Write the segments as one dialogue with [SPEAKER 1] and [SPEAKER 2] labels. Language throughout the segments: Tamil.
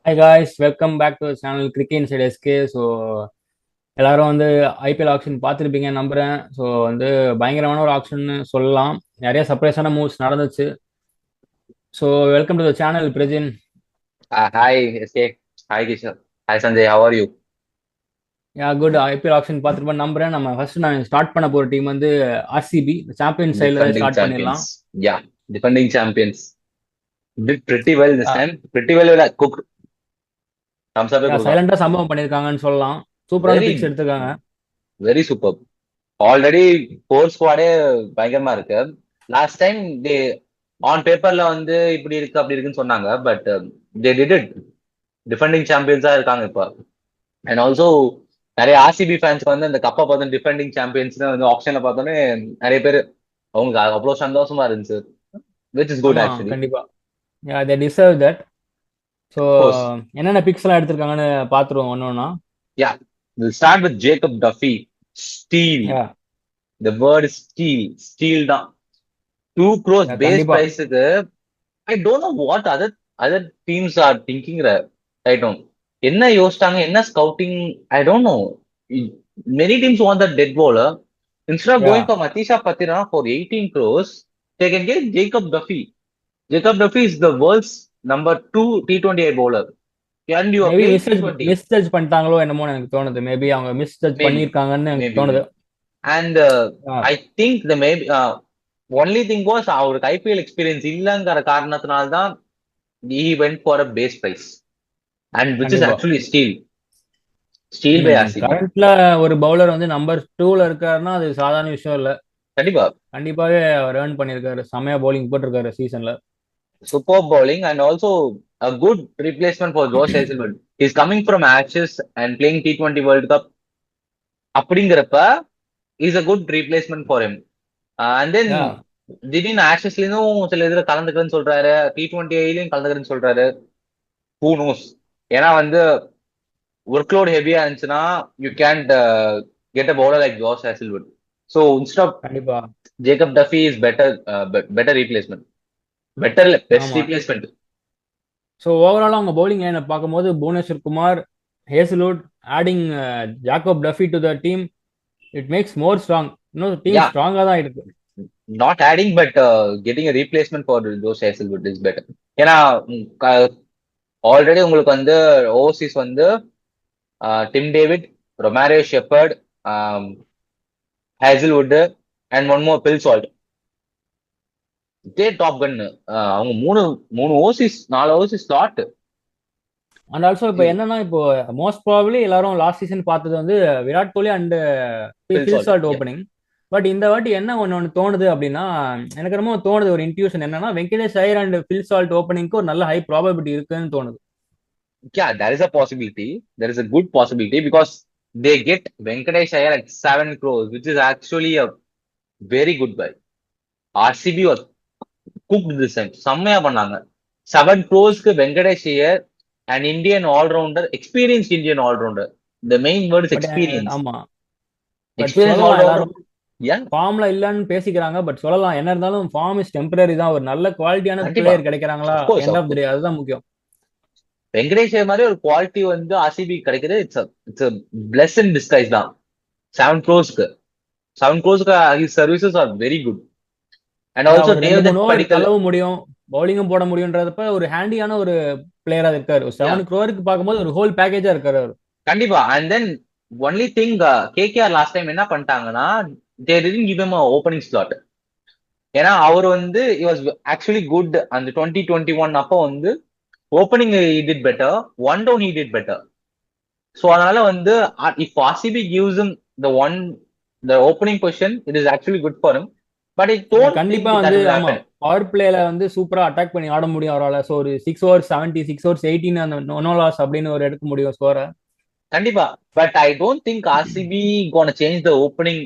[SPEAKER 1] Hi guys, welcome back to channel cricket inside SK. So எல்லாரும் வந்து ஐபிஎல் ஆக்ஷன் பார்த்துருப்பீங்க நம்புறேன். ஸோ வந்து பயங்கரமான ஒரு ஆக்ஷன்னு சொல்லலாம். நிறைய சர்ப்ரைஸான மூவ்ஸ் நடந்துச்சு. So welcome to the channel Prajin.
[SPEAKER 2] Hi, SK. Hi, Kishore. Hi, Sanjay. How are you?
[SPEAKER 1] Yeah good. IPL auction பார்த்துருப்பேன் நம்புறேன். நான் ஸ்டார்ட் பண்ண போகிற டீம் வந்து ஆர்சிபி சாம்பியன் சைடில்
[SPEAKER 2] Defending
[SPEAKER 1] ஸ்டார்ட் பண்ணிடலாம்.
[SPEAKER 2] champions. Yeah, defending champions. Did pretty well this time. Pretty well cooked. Thumbs up கொடுக்கலாம்.
[SPEAKER 1] சைலண்டாக சம்பவம் பண்ணியிருக்காங்கன்னு சொல்லலாம். சூப்பரான பிக்ஸ்
[SPEAKER 2] Very,
[SPEAKER 1] எடுத்திருக்காங்க.
[SPEAKER 2] very superb. ஆல்ரெடி ஃபோர் ஸ்குவாடே பயங்கரமா இருக்கு. லாஸ்ட் டைம் தே ஆன் பேப்பர்ல வந்து இப்படி இருக்கு அப்படி இருக்குன்னு சொன்னாங்க. But they did it. Defending சாம்பியன்ஸா இருக்காங்க இப்போ. அண்ட் ஆல்சோ நிறைய ஆர்சிபி ஃபேன்ஸ்க்கு வந்து அந்த கப்பை பார்த்தோம் டிஃபெண்டிங் சாம்பியன்ஸ் வந்து ஆப்ஷன்ல பார்த்தோன்னே நிறைய பேர் அவங்களுக்கு அவ்வளவு சந்தோஷமா இருந்துச்சு. விச் இஸ் குட்
[SPEAKER 1] ஆமாம்,
[SPEAKER 2] ஆக்சுவலி.
[SPEAKER 1] கண்டிப்பாக. Yeah, they deserve that. So
[SPEAKER 2] course.
[SPEAKER 1] என்னென்ன பிக்ஸ் எல்லாம் எடுத்திருக்காங்கன்னு பார்த்துருவோம் ஒன்று ஒன்றா.
[SPEAKER 2] Yeah, will start with Jacob Duffy. Steal.
[SPEAKER 1] Yeah,
[SPEAKER 2] the word steal. Steal தான். 2 crores பேஸ்
[SPEAKER 1] கண்டிப்பா.
[SPEAKER 2] பிரைஸுக்கு. I don't know what other other teams are thinking right no. என்ன யோசிச்சாங்க, என்ன scouting, I don't know. Many teams want the death bowler. Instead of
[SPEAKER 1] yeah,
[SPEAKER 2] going for Matisha Patira for 18 crores, they can get Jacob Duffy. Jacob Duffy is the world's number 2 T20I bowler. Can you
[SPEAKER 1] maybe
[SPEAKER 2] play T20?
[SPEAKER 1] Misjudge பண்ணிட்டாங்களோ என்னமோ எனக்கு தோணுது. மேபி அவங்க மிஸ்ஜட்ஜ்
[SPEAKER 2] Maybe,
[SPEAKER 1] பண்ணியிருக்காங்கன்னு எனக்கு
[SPEAKER 2] maybe,
[SPEAKER 1] தோணுது.
[SPEAKER 2] maybe. And
[SPEAKER 1] ah,
[SPEAKER 2] I think the maybe only thing was அவருக்கு ஐபிஎல் எக்ஸ்பீரியன்ஸ் இல்லங்கிற காரணத்தினால்தான் he went for a base price and which is
[SPEAKER 1] கண்டிப்பா.
[SPEAKER 2] actually steal by RCB.
[SPEAKER 1] கரண்ட்ல ஒரு பவுலர் வந்து நம்பர் 2ல இருக்காருன்னா அது சாதாரண விஷயம் இல்ல.
[SPEAKER 2] கண்டிப்பா.
[SPEAKER 1] கண்டிப்பாவே அவர் ஏர்ன் பண்ணியிருக்காரு. செமையா பவுலிங் போட்டிருக்காரு சீசன்ல.
[SPEAKER 2] Superb bowling and also a good replacement for Josh Hazelwood. He's coming from Ashes and playing T20 World Cup. அப்படிங்கிறப்ப is a good replacement for him. And then
[SPEAKER 1] yeah,
[SPEAKER 2] திடீர்னு ஆஷஸ்லயும் சில இதுல கலந்துக்கிறேன்னு சொல்றாரு, T20ஐலயும் கலந்துக்கிறேன்னு சொல்றாரு. Who knows. ஏன்னா வந்து ஒர்க் லோட் ஹெவியா இருந்துச்சுன்னா you can't get a bowler like Josh Hazlewood. So instead of
[SPEAKER 1] கண்டிப்பா.
[SPEAKER 2] Jacob Duffy is better replacement. Better இல்ல, பெஸ்ட்
[SPEAKER 1] ஆமா.
[SPEAKER 2] ரீப்ளேஸ்மெண்ட்.
[SPEAKER 1] ஸோ ஓவராலா அவங்க பவுலிங் லைனை பார்க்கும்போது Bhuvneshwar Kumar, Hazlewood, adding Jacob Duffy to the team, it makes more strong. இன்னும் டீம்
[SPEAKER 2] யா,
[SPEAKER 1] ஸ்ட்ராங்கா தான் இருக்கு.
[SPEAKER 2] Not adding but getting a replacement for Josh Hazlewood is better. ஏன்னா ஆல்ரெடி உங்களுக்கு வந்து ஓவர்சீஸ் வந்து Tim David, Romario Shepherd, Hazlewood and one more Phil Salt. இதே டாப் கன்னு. அவங்க மூணு மூணு overseas 4 overseas slot.
[SPEAKER 1] And also இப்போ என்னன்னா, இப்போ மோஸ்ட் ப்ராபப்ளி எல்லாரும் லாஸ்ட் சீசன் பார்த்தது வந்து Virat Kohli and
[SPEAKER 2] Phil Salt.
[SPEAKER 1] Phil Salt opening. But இந்த வாட்டி என்ன ஒன்று தோணுது அப்படின்னா, எனக்கு ரொம்ப தோணுது ஒரு இன்ட்யூஷன் என்னன்னா, வெங்கடேஷ் ஐயர் அண்ட் ஃபில்சால்ட் ஓப்பனிங்க்கு ஒரு நல்ல ஹை ப்ராபபிலிட்டி இருக்குன்னு தோணுது.
[SPEAKER 2] Yeah, there is a possibility. There is a good possibility because they get Venkatesh Iyer at 7 crores, which is actually a very good buy. RCB was cooked this time. செம்மையா பண்ணாங்க. 7 crores Venkatesh Iyer, an Indian all-rounder, experienced Indian all-rounder. The main word is
[SPEAKER 1] but
[SPEAKER 2] experience.
[SPEAKER 1] ஆமா, பட்
[SPEAKER 2] Experienced
[SPEAKER 1] சொல்லலாம்
[SPEAKER 2] all-rounder.
[SPEAKER 1] எல்லாரும்
[SPEAKER 2] Yeah,
[SPEAKER 1] ஃபார்ம்ல இல்லைன்னு பேசிக்கிறாங்க. பட் சொல்லலாம் என்ன இருந்தாலும் ஃபார்ம் இஸ் டெம்பரரி தான். ஒரு நல்ல குவாலிட்டியான
[SPEAKER 2] கண்டிப்பா.
[SPEAKER 1] பிளேயர் கிடைக்கிறாங்களா
[SPEAKER 2] Of course,
[SPEAKER 1] end
[SPEAKER 2] of
[SPEAKER 1] of the
[SPEAKER 2] course.
[SPEAKER 1] Day அதுதான் முக்கியம்.
[SPEAKER 2] வெங்கடேஷ் ஐயர் மாதிரி ஒரு குவாலிட்டி வந்து ஆர்சிபி கிடைக்குது. இட்ஸ் பிளஸ் இன் டிஸ்கைஸ் தான். 7 crores. 7 crores his services are very good. And also
[SPEAKER 1] ஒரு ரெண்டு மூணு
[SPEAKER 2] Devdutt
[SPEAKER 1] ஓவர்
[SPEAKER 2] Padikkal.
[SPEAKER 1] தள்ளவும் முடியும், பவுலிங்கும் போட முடியும்ன்றப்ப ஒரு ஹேண்டியான ஒரு பிளேயரா இருக்காரு. ஒரு
[SPEAKER 2] Yeah,
[SPEAKER 1] 7 crore பார்க்கும்போது ஒரு ஹோல் பேக்கேஜா இருக்காரு அவரு.
[SPEAKER 2] கண்டிப்பா. And then only thing KKR last time என்ன பண்ணிட்டாங்கன்னா தே didn't give him opening slot. ஏன்னா அவர் வந்து he was actually குட் அந்த 2021 அப்போ வந்து opening he did better, one down he did better. So அதனால வந்து if RCB gives him the one the opening position, it is actually good for him. But I don't think
[SPEAKER 1] கண்டிப்பா
[SPEAKER 2] that
[SPEAKER 1] வந்து
[SPEAKER 2] will
[SPEAKER 1] ஆமா,
[SPEAKER 2] happen.
[SPEAKER 1] பவர் பிளேல வந்து சூப்பரா அட்டாக் பண்ணி ஆட முடியும் அவரால். ஸோ ஒரு 6 ஓவர் 70, 6 ஓவர் 18 அந்த நோ லாஸ் அப்படின்னு ஒரு எடுக்க முடியும் ஸ்கோரை.
[SPEAKER 2] கண்டிப்பா. But I don't think RCB gonna change the opening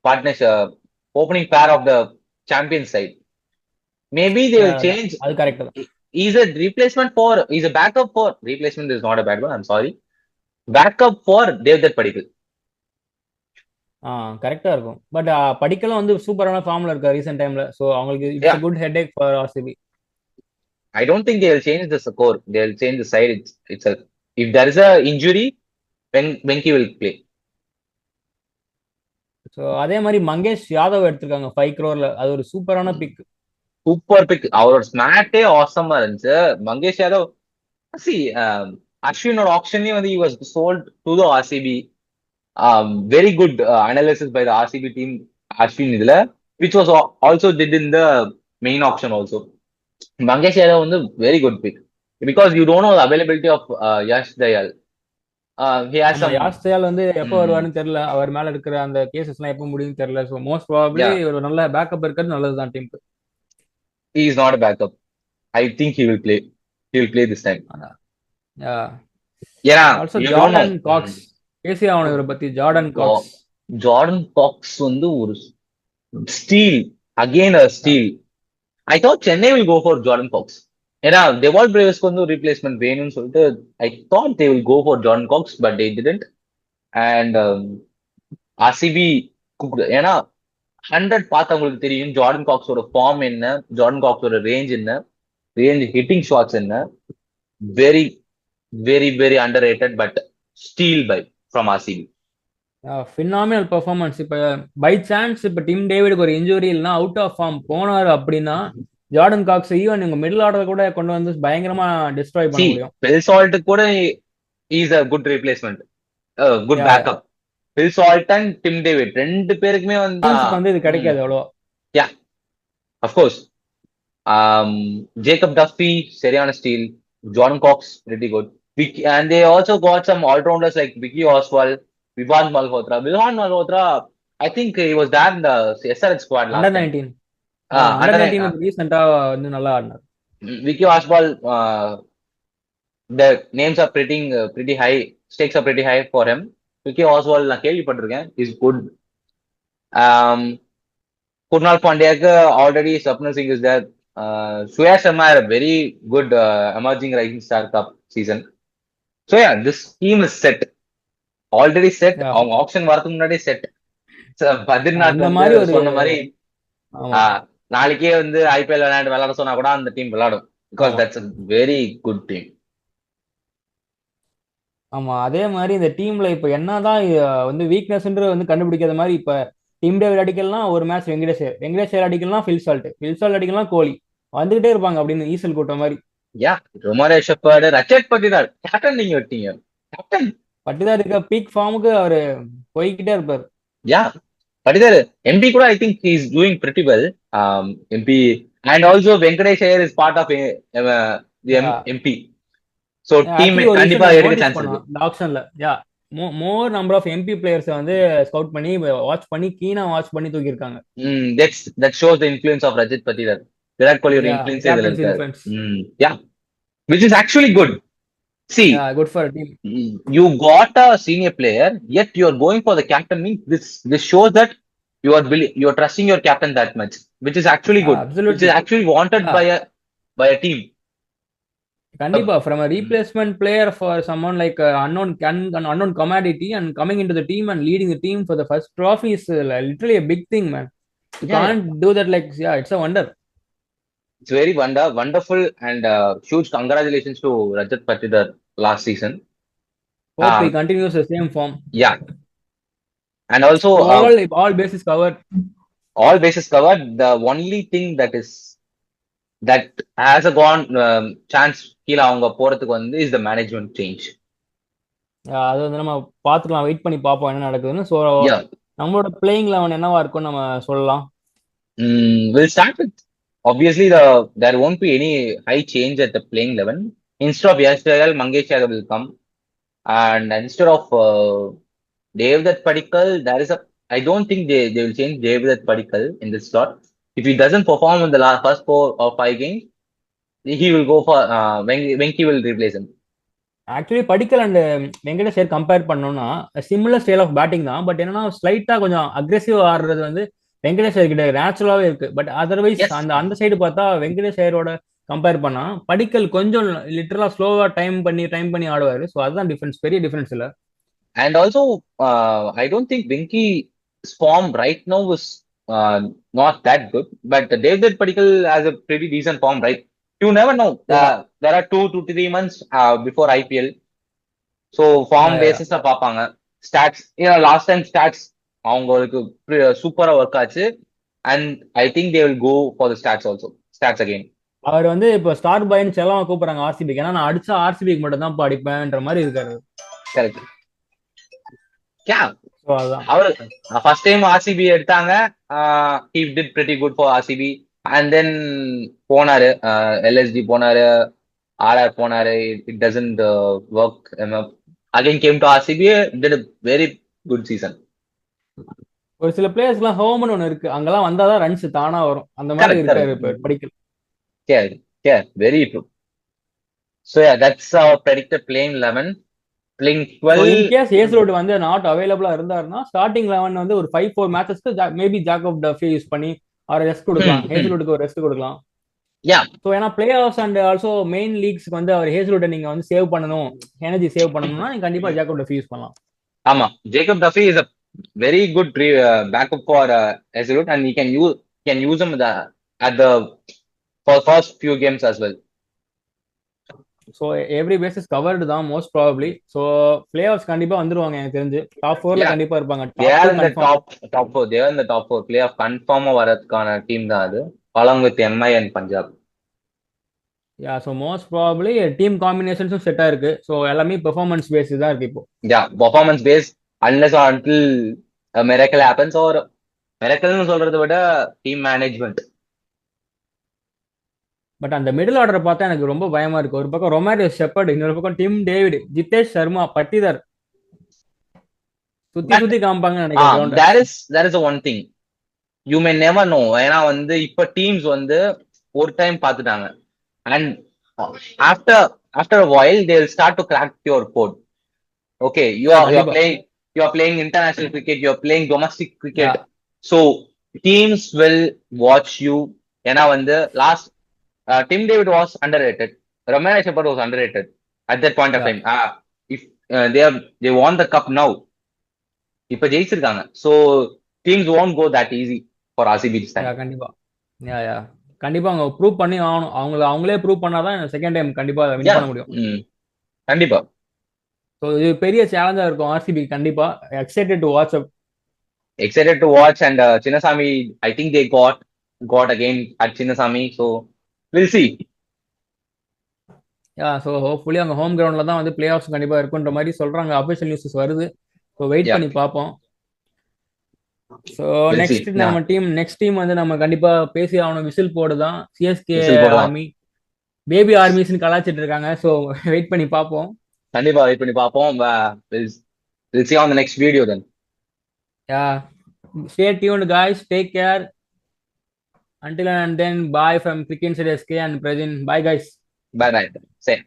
[SPEAKER 2] partnership, opening pair of the champion side. Maybe they will change.
[SPEAKER 1] அது கரெக்ட் தான்.
[SPEAKER 2] He's a replacement for, he's a backup for, replacement is not a bad one, I'm sorry. Backup for Devdutt Padikkal.
[SPEAKER 1] கரெக்டா இருக்கும். பட் படிக்கலாம் வந்து சூப்பரான ஃபார்ம்ல இருக்காரு ரீசெண்ட் டைம்ல. ஸோ அவங்களுக்கு it's
[SPEAKER 2] Yeah,
[SPEAKER 1] good head Ek for RCB.
[SPEAKER 2] I don't think they'll change the score. They'll change the side itself. If there is a injury, Venki will play.
[SPEAKER 1] So அதே மாதிரி மங்கேஷ் யாதவ் எடுத்திருக்காங்க 5 crore. அது ஒரு சூப்பரான பிக்.
[SPEAKER 2] Super big. அவரோட ஸ்மார்ட்டே ஆசமா இருந்துச்சு. மங்கேஷ் யாதவ் சி அஸ்வினோட ஆப்ஷன்லயே வந்து he was sold to the RCB. Very good analysis by the RCB team. Ashwin இதுல which was also did in the main auction also. Mangesh Yadav வந்து very good pick because you don't know the availability of Yash Dayal. He has
[SPEAKER 1] ஆமா,
[SPEAKER 2] some.
[SPEAKER 1] யாஷ் தயால் வந்து எப்போ
[SPEAKER 2] Mm,
[SPEAKER 1] வருவாருன்னு தெரியல. அவர் மேல இருக்கிற அந்த கேசஸ் எல்லாம் எப்போ முடியும்னு தெரியல. ஸோ மோஸ்ட் ப்ராபப்ளி
[SPEAKER 2] yeah,
[SPEAKER 1] ஒரு நல்ல பேக்கப் இருக்கிறது நல்லதுதான் டீமுக்கு.
[SPEAKER 2] he is not a backup. I think he will play. He will play this time. Yeah,
[SPEAKER 1] also
[SPEAKER 2] you don't know.
[SPEAKER 1] Jordan Cox. பேசி ஆகணும் இவரை பத்தி. Jordan Cox.
[SPEAKER 2] Jordan Cox வந்து ஒரு steel. Again a steal. I thought Chennai will go for Jordan Cox. ஏன்னா டெவால் பிரேவஸ்க்கு வந்து ஒரு ரீப்ளேஸ்மெண்ட் வேணும்னு சொல்லிட்டு I thought they will go for Jordan Cox but they didn't. And RCB ஏன்னா 100 பார்த்தவங்களுக்கு தெரியும் ஜார்டன் காக்ஸோட ஃபார்ம் என்ன, ஜார்டன் காக்ஸோட ரேஞ்ச் என்ன, ரேஞ்ச் ஹிட்டிங் ஷாட்ஸ் என்ன. Very very very underrated but steal buy from RCB.
[SPEAKER 1] Phenomenal performance. இப்ப பை சான்ஸ் இப்ப டிம் டேவிடுக்கு ஒரு இன்ஜுரி இல்லைன்னா அவுட் ஆஃப் ஃபார்ம் போனாரு அப்படின்னா ஜார்டன் காக்ஸ் ஈவன் நீங்க மிடில் ஆர்டர் கூட கொண்டு வந்து பயங்கரமா டிஸ்ட்ராய் பண்ண முடியும்.
[SPEAKER 2] பெல் சால்ட் கூட is a good replacement, good
[SPEAKER 1] Yeah,
[SPEAKER 2] backup. Phil Salt and Tim David ரெண்டு பேருக்குமே
[SPEAKER 1] வந்து இது கிடைக்காது அவ்வளோ.
[SPEAKER 2] Yeah of course. ஜேக்கப் டஃபி சரியான steal. Jordan Cox pretty good. And they also got some all-rounders like Vicky Oswald, Vivaan Malhotra. Vivaan Malhotra, I think he was there in the SRH squad last
[SPEAKER 1] under
[SPEAKER 2] time.
[SPEAKER 1] 19.
[SPEAKER 2] Under
[SPEAKER 1] under 19 ரீசெண்டா வந்து நல்லா ஆடினார்.
[SPEAKER 2] Vicky Oswald, the names are pretty high, stakes are pretty high for him. Vicky Oswald நான் கேள்விப்பட்டிருக்கேன், is good. Kunal Pandyaக்கு already Sapna Singh is there. Suya Sharma had a very good emerging rising star cup season. So yeah, this team is set. Already set.
[SPEAKER 1] Yeah.
[SPEAKER 2] அவங்க ஆப்ஷன் வரதுக்கு முன்னாடி செட். பத்ரிநாத்
[SPEAKER 1] அந்த
[SPEAKER 2] வந்து
[SPEAKER 1] மாதிரி ஒரு
[SPEAKER 2] சொன்ன மாதிரி
[SPEAKER 1] ஆமா.
[SPEAKER 2] நாளைக்கே வந்து ஐபிஎல் விளையாட சொன்னா கூட அந்த டீம் விளையாடும். Because that's a very good team.
[SPEAKER 1] ஆமா, அதே மாதிரி இந்த டீம்ல இப்ப என்னதான் வந்து வீக்னஸ்ன்ற வந்து கண்டுபிடிக்காத மாதிரி இப்ப டீம் டேவிட் அடிக்கலாம் ஒரு மேட்ச் வெங்கடேஷ் அடிக்கலாம் ஃபில் சால்ட் அடிக்கலாம் கோலி வந்துகிட்டே இருப்பாங்க அப்படின்னு ஈசல் கூட்டம் மாதிரி.
[SPEAKER 2] யா ரொமாரே ஷெப்பர்ட், ரச்சட் பட்டிதார் கேப்டன் நீங்க விட்டீங்க. கேப்டன்
[SPEAKER 1] பட்டிதார் இருக்க பீக் ஃபார்முக்கு அவரு போய்கிட்டே இருப்பாரு.
[SPEAKER 2] யா பட்டிதார் எம்பி கூட I think he is doing pretty well. MP and also Venkatesh Iyer is part of the MP. So team கண்டிப்பா எடுக்க சான்ஸ் இருக்கு
[SPEAKER 1] இந்த ஆப்ஷன்ல. Yeah more number of MP players வந்து ஸ்கவுட் பண்ணி வாட்ச் பண்ணி கீனா வாட்ச் பண்ணி தூக்கி இருக்காங்க.
[SPEAKER 2] that shows the influence of Rajat Patidar. Virat கோலியோட இன்ஃப்ளூயன்ஸ் இதுல இருக்கு. யா which is actually good. See,
[SPEAKER 1] good for a team.
[SPEAKER 2] You got a senior player yet you are going for the captain, means this shows that you are trusting your captain that much, which is actually good.
[SPEAKER 1] Absolutely.
[SPEAKER 2] Which is actually wanted by a team.
[SPEAKER 1] கண்டிப்பா from a replacement player for someone like an unknown commodity and coming into the team and leading the team for the first trophy is literally a big thing, man. You can't do that. Like, yeah, it's a wonder.
[SPEAKER 2] It's very wonderful and huge congratulations to Rajat Patidar last season.
[SPEAKER 1] Hope he continues the same form.
[SPEAKER 2] Yeah. And also
[SPEAKER 1] all bases covered.
[SPEAKER 2] All bases covered. The only thing that has a gone chance கீழ அவங்க போறதுக்கு வந்து is the management change.
[SPEAKER 1] அது வந்து நம்ம பாத்துக்கலாம், வெயிட் பண்ணி பாப்போம் என்ன நடக்குதுன்னு. சோ நம்மளோட பிளேயிங் 11 என்னவா இருக்கும்னு நம்ம சொல்லலாம்.
[SPEAKER 2] We'll start with obviously there won't be any high change at the playing 11. Instead of Yash Dayal, Mangesh Yadav will come, and instead of Devdutt Padikkal, I don't think they will change Devdutt Padikkal in this slot. If he doesn't perform in the first 4 or 5 games, he will go for Venki will replace him.
[SPEAKER 1] Actually Padikkal and Venkatesh Iyer compare பண்ணோம்னா சிமிலர் ஸ்டைல் ஆஃப் பேட்டிங் தான். பட் என்னன்னா ஸ்லைட்டா கொஞ்சம் அக்ரெசிவ் ஆடுறது வந்து வெங்கடேஷ் ஐயர் கிட்ட நேச்சுரலாவே இருக்கு. பட் அதர்வைஸ் அந்த சைடு பார்த்தா வெங்கடேஷ் ஐயரோட கம்பேர் பண்ணா படிக்கல் கொஞ்சம் லிட்டரலா ஸ்லோவா டைம் பண்ணி ஆடுவாரு. ஸோ அதுதான் டிஃபரன்ஸ், பெரிய டிஃபரன்ஸ் இல்ல.
[SPEAKER 2] And also I don't think Venki's form right now is not that good, but Devdutt Padikkal has a pretty decent form, right? You never know.
[SPEAKER 1] Yeah,
[SPEAKER 2] There are 2 to 3 months before IPL. So form
[SPEAKER 1] yeah, yeah.
[SPEAKER 2] பேசிஸ்ல பார்ப்பாங்க. ஸ்டாட்ஸ் ஏன்னா லாஸ்ட் டைம் ஸ்டாட்ஸ் அவங்களுக்கு சூப்பரா ஒர்க் ஆச்சு. And I think they will go for the stats also. Stats again.
[SPEAKER 1] அவர் வந்து இப்போ ஸ்டார் பாய்னு செல்லமா கூப்பிடுறாங்க ஆர்சிபிக்கு. ஏன்னா நான் அடிச்சா ஆர்சிபிக்கு மட்டும் தான் அடிப்பேன்ற மாதிரி இருக்காரு.
[SPEAKER 2] கரெக்ட்.
[SPEAKER 1] ஸோ அதான்
[SPEAKER 2] அவரு ஃபர்ஸ்ட் டைம் ஆர்சிபி எடுத்தாங்க. He did pretty good for RCB. And then போனாரு, எல்எஸ்டி போனாரு, ஆர்ஆர் போனாரு. It doesn't work. Again came to RCB, did very good season.
[SPEAKER 1] ஒரு சில பிளேயர்ஸ்லாம் ஹோம்னு ஒன்று இருக்கு, அங்கெல்லாம் வந்தாதான் ரன்ஸ் தானா வரும். அந்த மாதிரி இருக்காரு இப்போ Padikkal.
[SPEAKER 2] Very true. So yeah, that's our predicted playing 11. Playing 12.
[SPEAKER 1] In case Hazlewood வந்து நாட் அவைலபிளா இருந்தாருன்னா ஸ்டார்டிங் 11 வந்து ஒரு 5-4 மேட்சஸ்க்கு மேபி ஜாக்கப் டஃபி யூஸ் பண்ணி அவரை ரெஸ்ட் கொடுக்கலாம். ஹேசல்வுட்க்கு ஒரு ரெஸ்ட் கொடுக்கலாம். ஸோ ஏன்னா playoffs and also main லீக்ஸ்க்கு வந்து அவர் ஹேசல்வுட்டை நீங்க வந்து சேவ் பண்ணணும், எனர்ஜி சேவ் பண்ணணும்னா நீங்க கண்டிப்பா ஜாக்கப் டஃபி யூஸ் பண்ணலாம்.
[SPEAKER 2] ஆமா, Jacob Duffy is a very good backup for Hazelwood, and he can use him at the for first few games as well.
[SPEAKER 1] So every basis covered தான் most probably. So playoffs கண்டிப்பா வந்துருவாங்க எனக்கு தெரிஞ்சு. டாப் 4ல கண்டிப்பா இருப்பாங்க.
[SPEAKER 2] They are in the top 4. They are in the top 4. Play off கன்ஃபார்மா வரதுக்கான டீம் தான் அது, along with MI and Punjab.
[SPEAKER 1] Yeah, so most probably team காம்பினேஷன்ஸும் செட்டா இருக்கு. ஸோ எல்லாமே பெர்ஃபார்மன்ஸ் பேஸ் தான் இருக்கு இப்போ.
[SPEAKER 2] Performance base unless or until a miracle happens, or miracle னு சொல்றதை விட டீம் மேனேஜ்மெண்ட்.
[SPEAKER 1] பட் அந்த மிடில் ஆர்டரை பார்த்தா எனக்கு ரொம்ப பயமா இருக்கு. ஒரு பக்கம் ரொமாரியோ ஷெப்பர்ட், இன்னொரு பக்கம் டிம் டேவிட், ஜிதேஷ் சர்மா, பட்டிதர் சுத்தி காமிப்பாங்கன்னு நினைக்கிறேன்.
[SPEAKER 2] That is the one thing you may never know. ஏன்னா வந்து இப்ப டீம்ஸ் வந்து ஒரு டைம் பார்த்துட்டாங்க, and after a while they will start to crack your code. Okay, you are playing international cricket, you are playing domestic cricket. So teams will watch you. ஏன்னா வந்து last Tim David was underrated. Romeo Shepherd was underrated at that point of time. If they won the cup now, இப்ப ஜெயிச்சிருக்காங்க. So teams won't go that easy for RCB this time.
[SPEAKER 1] கண்டிப்பா அவங்க ப்ரூவ் பண்ணி ஆகணும். அவங்களே ப்ரூவ் பண்ணாதான் செகண்ட் டைம் கண்டிப்பா வின் பண்ண முடியும்.
[SPEAKER 2] கண்டிப்பா.
[SPEAKER 1] ஸோ இது பெரிய சேலஞ்சா இருக்கும் ஆர்சிபி கண்டிப்பா. Excited to watch
[SPEAKER 2] and Chinnasamy, I think they got again at Chinnasamy. So we'll see.
[SPEAKER 1] So hopefully அவங்க ஹோம் கிரவுண்ட்ல தான் வந்து பிளே ஆஃப்ஸ் கண்டிப்பா இருக்குன்ற மாதிரி சொல்றாங்க. அஃபிஷியல் நியூஸஸ் வருது. ஸோ வெயிட் பண்ணி பார்ப்போம். ஸோ நெக்ஸ்ட் டீம் வந்து நம்ம கண்டிப்பா பேசி ஆகணும். விசில் போர்டு தான் சிஎஸ்கே ஆர்மி. பேபி ஆர்மிஸ்னு கலாச்சிட்டு இருக்காங்க. ஸோ வெயிட் பண்ணி பார்ப்போம்.
[SPEAKER 2] கண்டிப்பா வெயிட் பண்ணி பார்ப்போம். We'll see on the next video then.
[SPEAKER 1] Stay tuned guys. Take care. Until and then, bye from Cricket Insider SK and Prajin. Bye guys.
[SPEAKER 2] Bye. Same.